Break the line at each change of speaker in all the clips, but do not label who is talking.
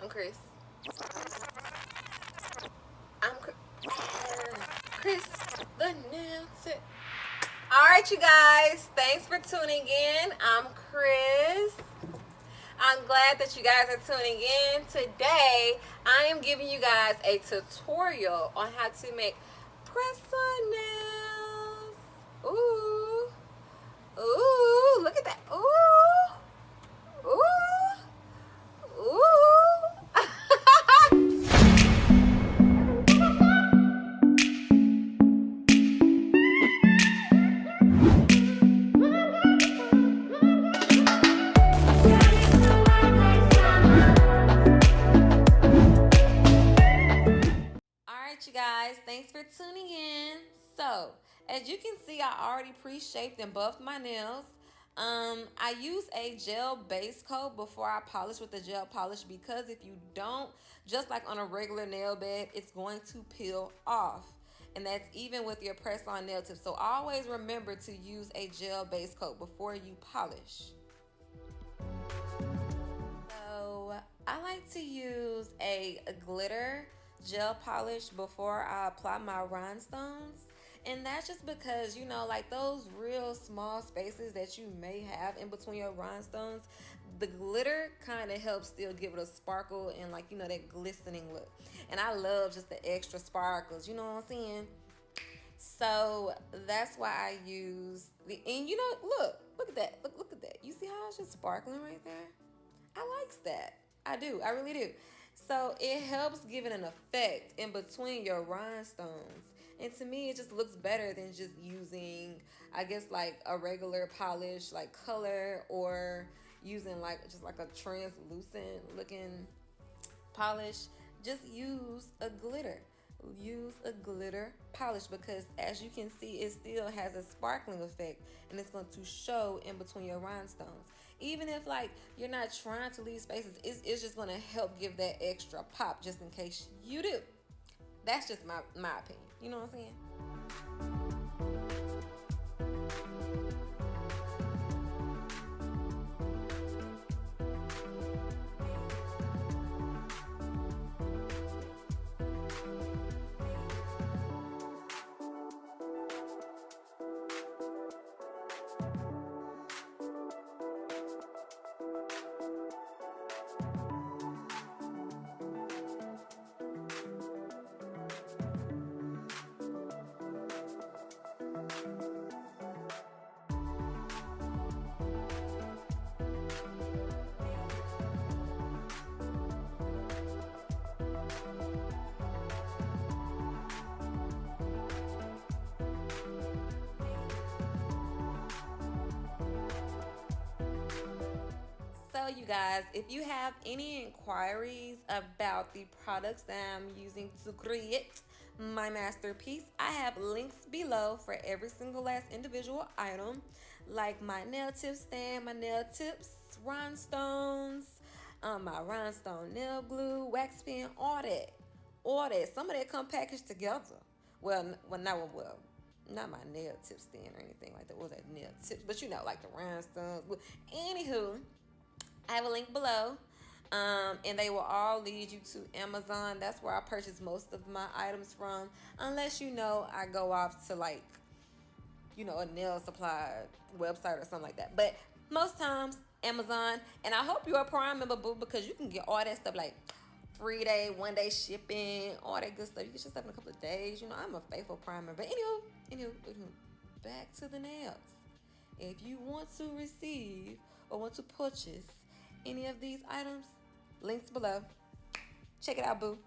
I'm Chris. I'm Chris, the nail tip. Alright, you guys. Thanks for tuning in. I'm Chris. I'm glad that you guys are tuning in. Today, I am giving you guys a tutorial on how to make press-on nails. Ooh. Ooh, look at that. Ooh. Ooh. Ooh. You guys, thanks for tuning in. So as you can see, I already pre-shaped and buffed my nails. I use a gel base coat before I polish with the gel polish, because if you don't, just like on a regular nail bed, it's going to peel off, and that's even with your press-on nail tips. So always remember to use a gel base coat before you polish. So I like to use a glitter gel polish before I apply my rhinestones, and that's just because, you know, like those real small spaces that you may have in between your rhinestones, the glitter kind of helps still give it a sparkle and, like, you know, that glistening look. And I love just the extra sparkles, you know what I'm saying? So that's why I use the, and you know, look at that, look at that. You see how it's just sparkling right there? I likes that. I do. I really do. So it helps give it an effect in between your rhinestones. And to me, it just looks better than just using, I guess, like a regular polish, like color, or using like just like a translucent looking polish. Just use a glitter. Use a glitter polish, because as you can see, it still has a sparkling effect, and it's going to show in between your rhinestones. Even if like you're not trying to leave spaces, it's just going to help give that extra pop, just in case you do. That's just my opinion. You know what I'm saying? So you guys, if you have any inquiries about the products that I'm using to create my masterpiece, I have links below for every single last individual item, like my nail tip stand, my nail tips, rhinestones, my rhinestone nail glue, wax pen, all that. All that. Some of that come packaged together. Not my nail tip stand or anything like that. What was that, nail tips? But you know, like the rhinestones. Anywho, I have a link below, and they will all lead you to Amazon. That's where I purchase most of my items from, unless, you know, I go off to, like, you know, a nail supply website or something like that. But most times, Amazon. And I hope you're a Prime member, boo, because you can get all that stuff, like 3-day, 1-day shipping, all that good stuff. You get your stuff in a couple of days. You know, I'm a faithful Prime member. Anywho, back to the nails. If you want to receive or want to purchase any of these items, links below. Check it out, boo.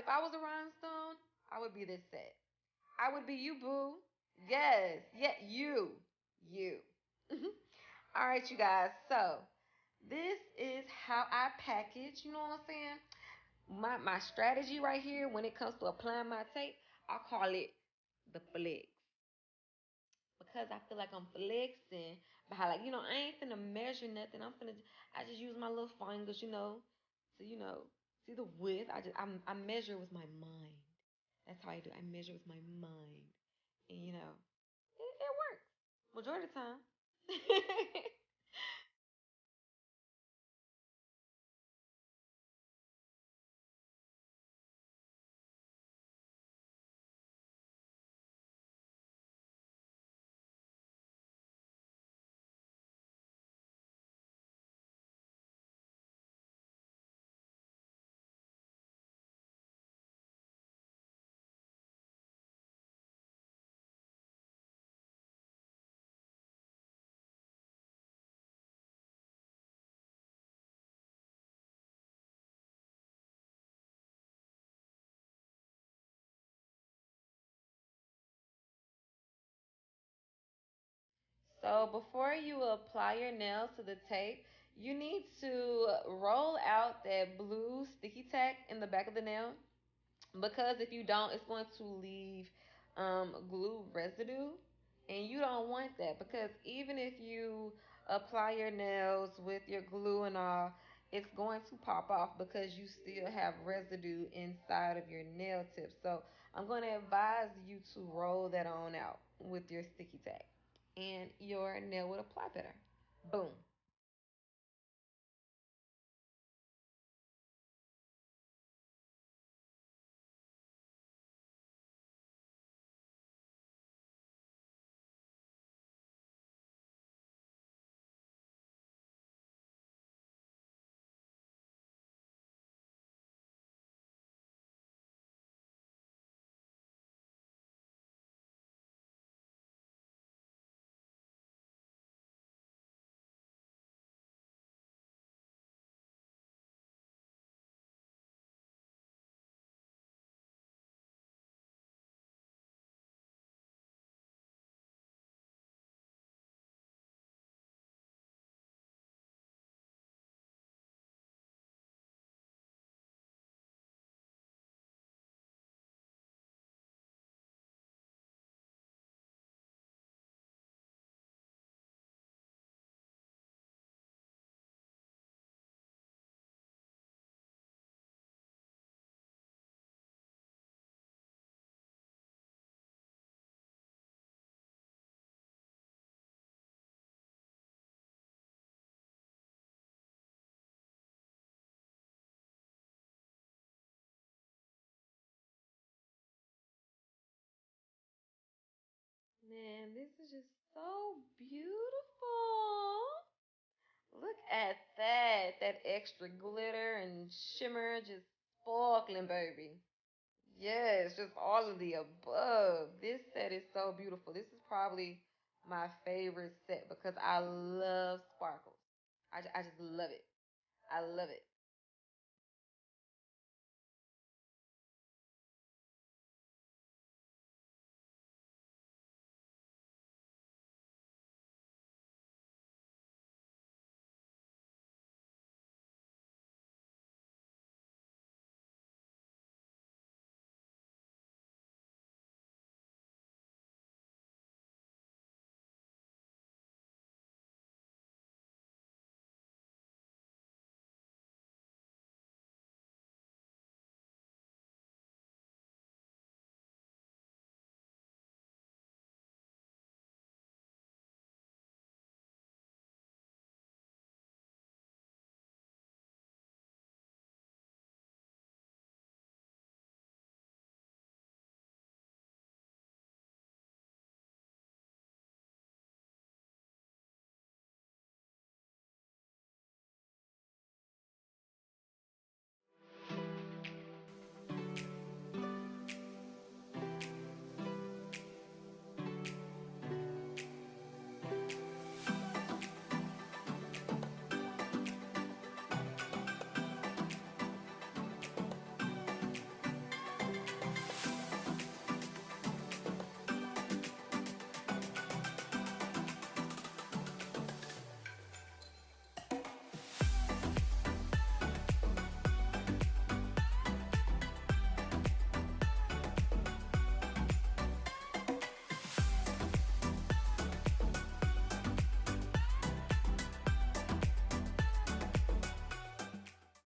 I was a rhinestone, I would be this set. I would be you, boo. Yes, yeah, you. All right, you guys. So this is how I package. You know what I'm saying? My strategy right here when it comes to applying my tape, I call it the flex because I feel like I'm flexing by like I ain't finna measure nothing. I just use my little fingers, to see the width. I measure with my mind. That's how I do. I measure with my mind, and it works majority of the time. So before you apply your nails to the tape, you need to roll out that blue sticky tack in the back of the nail because if you don't, it's going to leave glue residue, and you don't want that because even if you apply your nails with your glue and all, it's going to pop off because you still have residue inside of your nail tip. So I'm going to advise you to roll that on out with your sticky tack, and your nail will apply better. Boom. Man, this is just so beautiful. Look at that. That extra glitter and shimmer just sparkling, baby. Yes, just all of the above. This set is so beautiful. This is probably my favorite set because I love sparkles. I just love it. I love it.